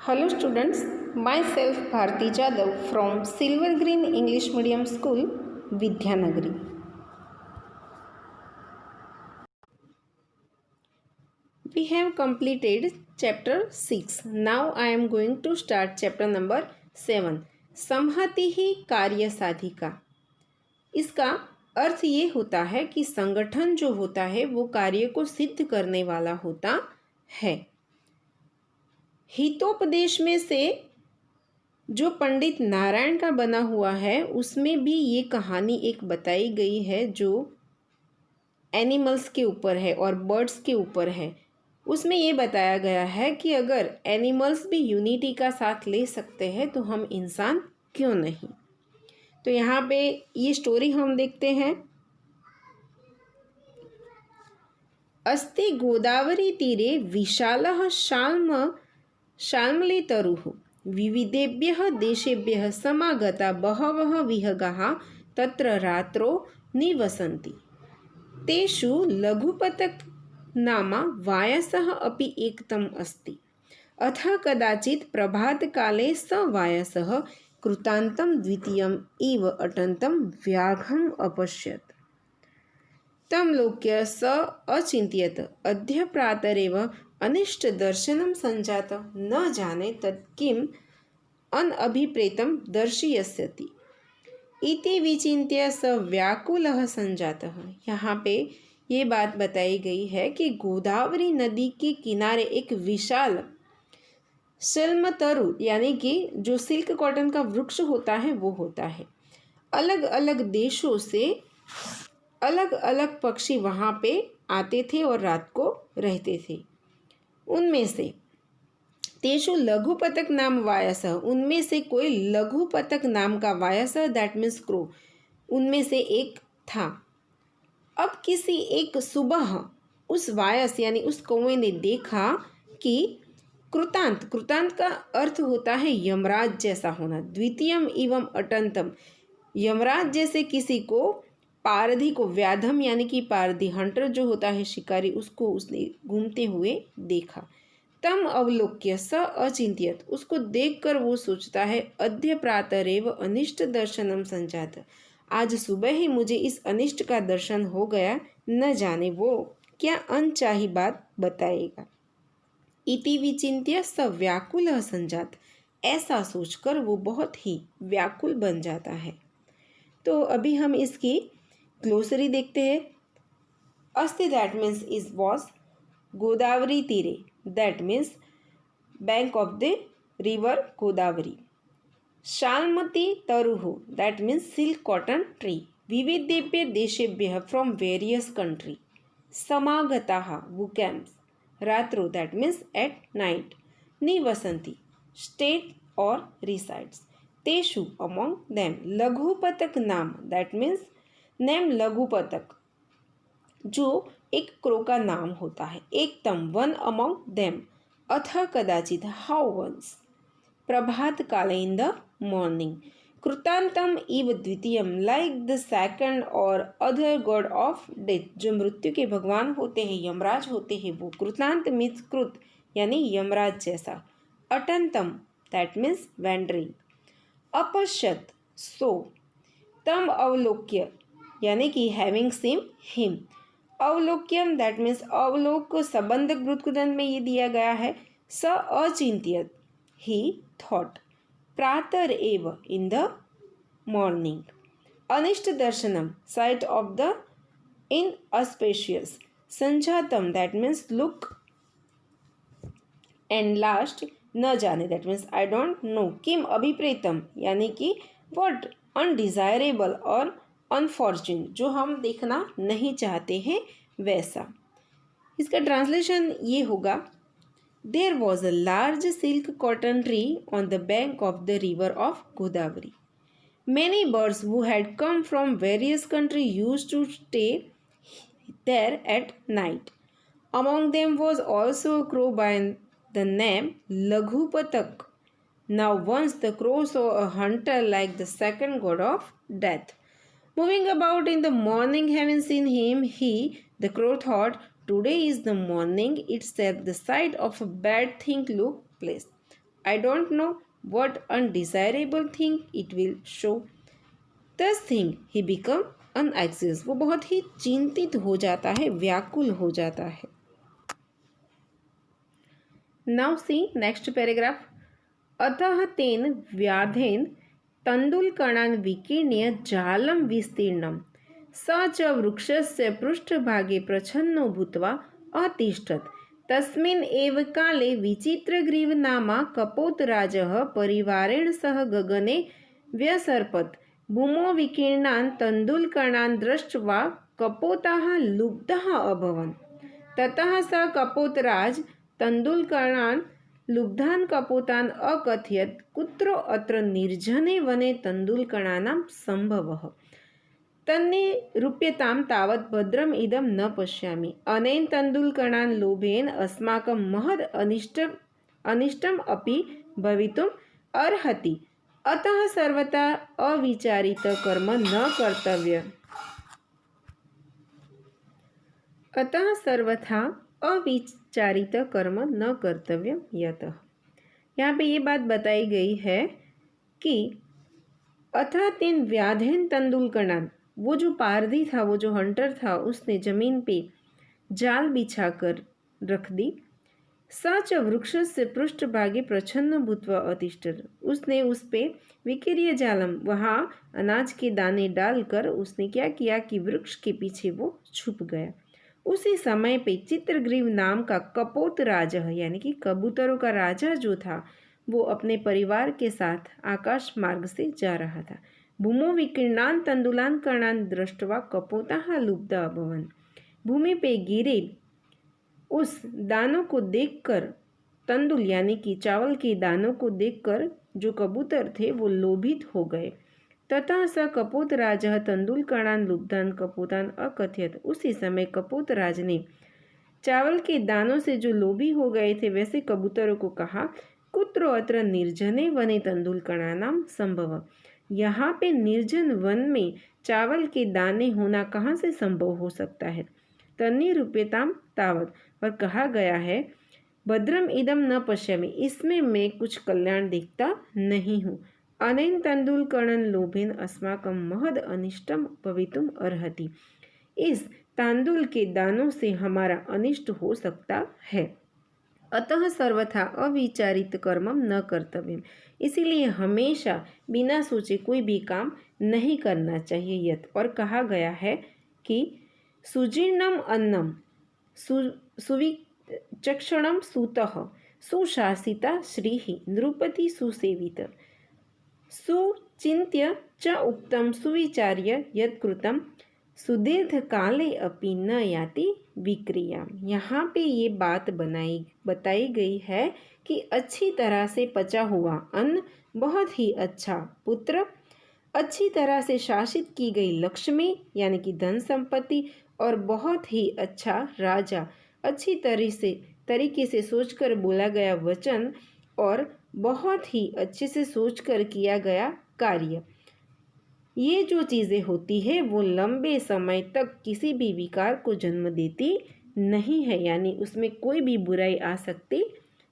Hello students, myself Bharti Jadhav from Silver Green English Medium School, Vidyanagari. We have completed chapter 6. Now I am going to start chapter number 7. संहति ही कार्य साधिका. इसका अर्थ ये होता है कि संगठन जो होता है वो कार्य को सिद्ध करने वाला होता है. हितोपदेश में से जो पंडित नारायण का बना हुआ है उसमें भी ये कहानी एक बताई गई है जो एनिमल्स के ऊपर है और बर्ड्स के ऊपर है. उसमें ये बताया गया है कि अगर एनिमल्स भी यूनिटी का साथ ले सकते हैं तो हम इंसान क्यों नहीं. तो यहाँ पे ये स्टोरी हम देखते हैं. अस्ति गोदावरी तीरे विशालः शाल्मलीतरुः विविधेभ्यः देशेभ्यः समागता बहवः विहगाः तत्र रात्रौ निवसन्ति. तेषु लघुपतक नाम वायसः अपि एकतम अस्ति. अतः कदाचित् प्रभातकाले स वायसः कृतान्तं द्वितीयम् इव अटन्तं व्याघ्रम् अपश्यत्. तं लोक्य स अचिन्तयत् अद्य प्रातरेव अनिष्टदर्शनं सञ्जात. न जाने तत् किम् अनभिप्रेतं दर्शयिष्यति इति विचिन्त्य स व्याकुलः सञ्जातः. यहाँ पे ये बात बताई गई है कि गोदावरी नदी के किनारे एक विशाल शिल्मतरु यानी कि जो सिल्क कॉटन का वृक्ष होता है वो होता है. अलग अलग देशों से अलग अलग पक्षी वहाँ पे आते थे और रात को रहते थे. उनमें से तेषु लघुपतक नाम वायसः, उनमें से कोई लघुपतक नाम का वायसः दैट मीन्स क्रो उनमें से एक था. अब किसी एक सुबह उस वायस यानी उस कौवे ने देखा कि कृतांत का अर्थ होता है यमराज जैसा होना. द्वितीयम एवं अटंतम, यमराज जैसे किसी को, पारधी को, व्याधम यानी कि पारधी हंटर जो होता है शिकारी, उसको उसने घूमते हुए देखा. तम अवलोक्य स अचिंत्यत, उसको देखकर वो सोचता है अद्य प्रातरेव अनिष्ट दर्शनम संजात, आज सुबह ही मुझे इस अनिष्ट का दर्शन हो गया, न जाने वो क्या अनचाही बात बताएगा. इति विचिन्त्य स व्याकुल संजात, ऐसा सोचकर वो बहुत ही व्याकुल बन जाता है. तो अभी हम इसकी ग्लोसरी देखते हैं. अस्ति that means is was, Godavari तीरे that means bank of the river Godavari, शाल्मती तरुः that means silk cotton tree, विविधेभ्य देशेभ्यः फ्रॉम वेरियस कंट्री, समागताः वो कैंप्स, रात्रो दैट मीन्स एट नाइट, निवसन्ति स्टेट और रिसाइड्स, तेषु अमोंग देम, लघुपतक नाम दैट मीन्स नेम लघुपतक जो एक क्रो का नाम होता है, एकतम वन अमोंग देम, अथ कदाचित हाउ वंस, प्रभात काले इन द मॉर्निंग, कृतांतम इव द्वितीयम लाइक द सेकंड और अदर गॉड ऑफ डेथ, जो मृत्यु के भगवान होते हैं, यमराज होते हैं, वो कृतांत मीन्स कृत यानी यमराज जैसा, अटंतम दैट मीन्स वेंडरिंग, अपश्यत सो, तम अवलोक्य यानी कि हैविंग सीन हिम, अवलोक्यम दैट मीन्स अवलोक संबंधक भ्रुतकुदंत में ये दिया गया है. स अचिंत्यत ही थॉट, प्रातर एव इन द मॉर्निंग, अनिष्ट दर्शनम sight of the inauspicious, संजातम that means look, and last न जाने that means I don't know, किम अभिप्रेतम यानी कि व्हाट अनडिजायरेबल और अनफॉर्चुनेट जो हम देखना नहीं चाहते हैं वैसा. इसका ट्रांसलेशन ये होगा. There was a large silk cotton tree on the bank of the river of Godavari. Many birds who had come from various countries used to stay there at night. Among them was also a crow by the name Laghupatak. Now once the crow saw a hunter like the second god of death, moving about in the morning, having seen him, the crow thought, today is the morning itself, the sight of a bad thing look place. I don't know what undesirable thing it will show. Thus thing he become unanxious. वो बहुत ही चिंतित हो जाता है, व्याकुल हो जाता है. Now see next paragraph. अतः तेन व्याधेन तण्डुलकणान् विकीर्ण्य जालं विस्तीर्णं स च वृक्षस्य पृष्ठभागे प्रच्छन्नो भूत्वा अतिष्ठत्. तस्मिन् एव काले विचित्रग्रीवनामा कपोतराजः परिवारेण सह गगने व्यसर्पत्. भूमौ विकीर्णान् तण्डुलकणान् दृष्ट्वा कपोताः लुब्धः अभवन्. ततः स कपोतराज तण्डुलकणान् लुब्धान् कपोतान् अकथयत् कुत्र अत्र निर्जने वने तण्डुलकणानां सम्भवः. तन्निरूप्यतां तावत् भद्रम् इदं न पश्यामि. अनेन तण्डुलकणान् लोभेन अस्माकं महद् अनिष्टम् अपि भवितुम् अर्हति. अतः सर्वथा अविचारितकर्म न कर्तव्यम्. अतः सर्वथा अविचारित कर्म न कर्तव्य यतः. यहाँ पे ये बात बताई गई है कि अतः तेन व्याधेन तण्डुलकणान्, वो जो पारधी था, वो जो हंटर था, उसने जमीन पे जाल बिछा कर रख दी. सच वृक्ष से पृष्ठभागे प्रच्छन्न भूत्वा अतिष्ठत्. उसने उस पे विकीर्य जालम, वहाँ अनाज के दाने डालकर उसने क्या किया कि वृक्ष के पीछे वो छुप गया. उसी समय पे चित्रग्रीव नाम का कपोत राजा यानी कि कबूतरों का राजा जो था, वो अपने परिवार के साथ आकाश मार्ग से जा रहा था. भूमो विकीर्णान् तण्डुलकणान् दृष्ट्वा कपोताः लुब्धा अभवन्. भूमि पे गिरे उस दानों को देखकर, तंदुल यानी कि चावल के दानों को देखकर जो कबूतर थे वो लोभित हो गए. तथा स कपोतराजः तण्डुलकणान् लुब्धान् कपोतान् अकथयत्. उसी समय कपोतराज ने चावल के दानों से जो लोभी हो गए थे वैसे कबूतरों को कहा, कुत्र अत्र निर्जने वने तण्डुलकणानां संभव. यहाँ पे निर्जन वन में चावल के दाने होना कहाँ से संभव हो सकता है. तन्निरूप्यतां तावत्, और कहा गया है भद्रम इदम न पश्यामि, इसमें मैं कुछ कल्याण देखता नहीं हूँ. अनेन तण्डुलकणान् लोभेन अस्माकं महद् अनिष्टम भवितुम् अर्हति. इस तांदुल के दानों से हमारा अनिष्ट हो सकता है. अतः सर्वथा अविचारित कर्मम न कर्तव्यम. इसीलिए हमेशा बिना सोचे कोई भी काम नहीं करना चाहिए. यत, और कहा गया है कि सुजीर्णम अन्नम सुविचक्षणम सूतः सुशासिता श्रीः नृपति सुसेवित. सुचिन्त्य च उक्तं सुविचार्य यत्कृतं सुदीर्घ काले अपि न याति विक्रिया. यहाँ पे ये बात बताई गई है कि अच्छी तरह से पचा हुआ अन्न, बहुत ही अच्छा पुत्र, अच्छी तरह से शासित की गई लक्ष्मी यानी कि धन संपत्ति, और बहुत ही अच्छा राजा, अच्छी तरीके से सोचकर बोला गया वचन, और बहुत ही अच्छे से सोचकर किया गया कार्य, ये जो चीज़ें होती है वो लंबे समय तक किसी भी विकार को जन्म देती नहीं है, यानी उसमें कोई भी बुराई आ सकती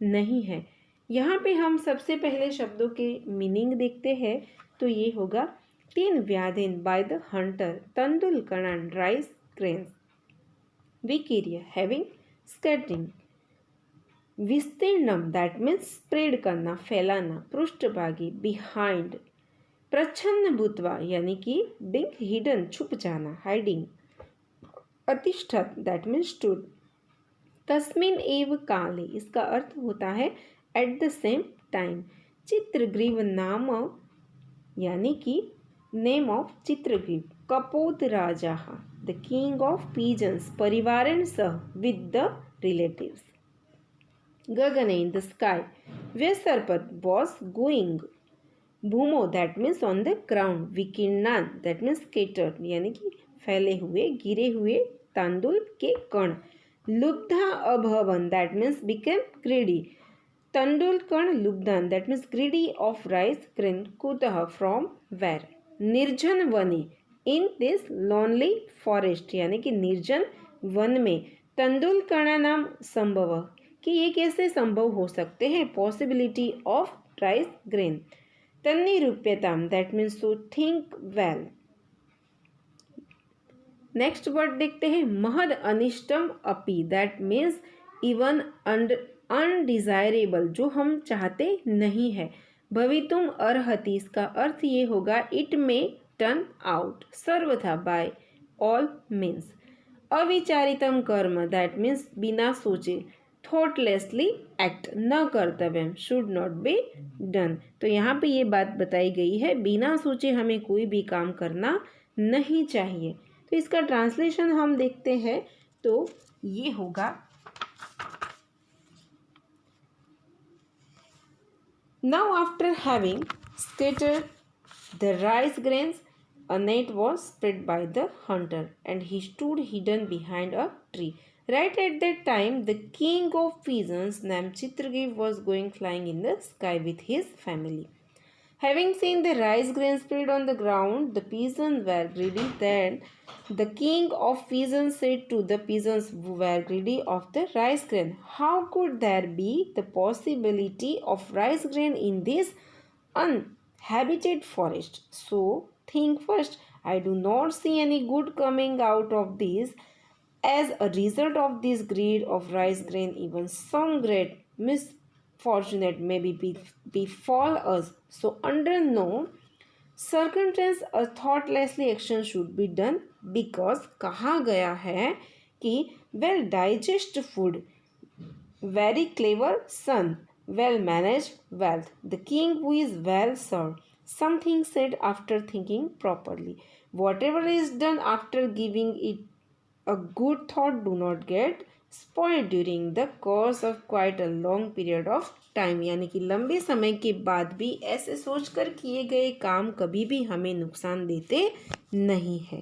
नहीं है. यहाँ पे हम सबसे पहले शब्दों के मीनिंग देखते हैं. तो ये होगा तीन व्याधेन बाय द हंटर तण्डुलकणान् राइस ग्रेन्स विकीर्य हैविंग स्कैटरिंग. विस्तीर्णम दैट मीन्स स्प्रेड करना, फैलाना. पृष्ठभागी बिहाइंड. प्रच्छन्न भूत्वा यानी कि बिंग हिडन, छुप जाना, हाइडिंग. अतिष्ठत दैट मीन्स स्टूड. तस्मिन एव काले, इसका अर्थ होता है at the same time. Chitragriva नाम यानी कि नेम ऑफ चित्रग्रीव. कपोत राजा द किंग ऑफ पीजन्स परिवारेण सह विद द रिलेटिव्स. गगने इन द स्काई. व्यसर्पत was going. भूमो that means on the ground. विकीर्णान दैट मीन्स स्केटर्ड यानी कि फैले हुए, गिरे हुए तांदुल के कण. लुब्धा अभवन दैट मीन्स बिकेम ग्रीडी. तंडुल कण लुब्धान that means greedy of rice grain. कुतः फ्रॉम वेर. निर्जन वने इन दिस लोनली फॉरेस्ट यानी कि निर्जन वन में. तंडुल कणानाम संभव कि ये कैसे संभव हो सकते हैं, पॉसिबिलिटी ऑफ राइस ग्रेन। तन्निरूप्यताम, that means to think well. Next word देखते हैं, महद अनिष्टम अपी, दैट मीन्स इवन अनडिजायरेबल, जो हम चाहते नहीं है। भवितुम अर्हति, इसका अर्थ ये होगा इट में टर्न आउट, सर्वथा बाय ऑल मीन्स। अविचारितम कर्म, दैट मीन्स बिना सोचे, थॉटलेसली एक्ट, न Kartavyam, should not be done. तो यहाँ पे ये बात बताई गई है, बिना सोचे हमें कोई भी काम करना नहीं चाहिए। तो इसका ट्रांसलेशन हम देखते हैं तो ये होगा, now after having scattered the rice grains, a net was spread by the hunter, and he stood hidden behind a tree. Right at that time, the king of pigeons named Chitraketu was going flying in the sky with his family. Having seen the rice grains spread on the ground, the pigeons were greedy. Then the king of pigeons said to the pigeons who were greedy of the rice grain, how could there be the possibility of rice grain in this uninhabited forest? So think first. I do not see any good coming out of this. As a result of this greed of rice grain, even some great misfortunate may befall us. So under no circumstance a thoughtlessly action should be done, because कहा गया है कि well digest food, very clever son, well managed wealth, the king who is well served. Something said after thinking properly. Whatever is done after giving it a good thought do not get spoiled during the course of quite a long period of time। यानी कि लंबे समय के बाद भी ऐसे सोचकर किए गए काम कभी भी हमें नुकसान देते नहीं है।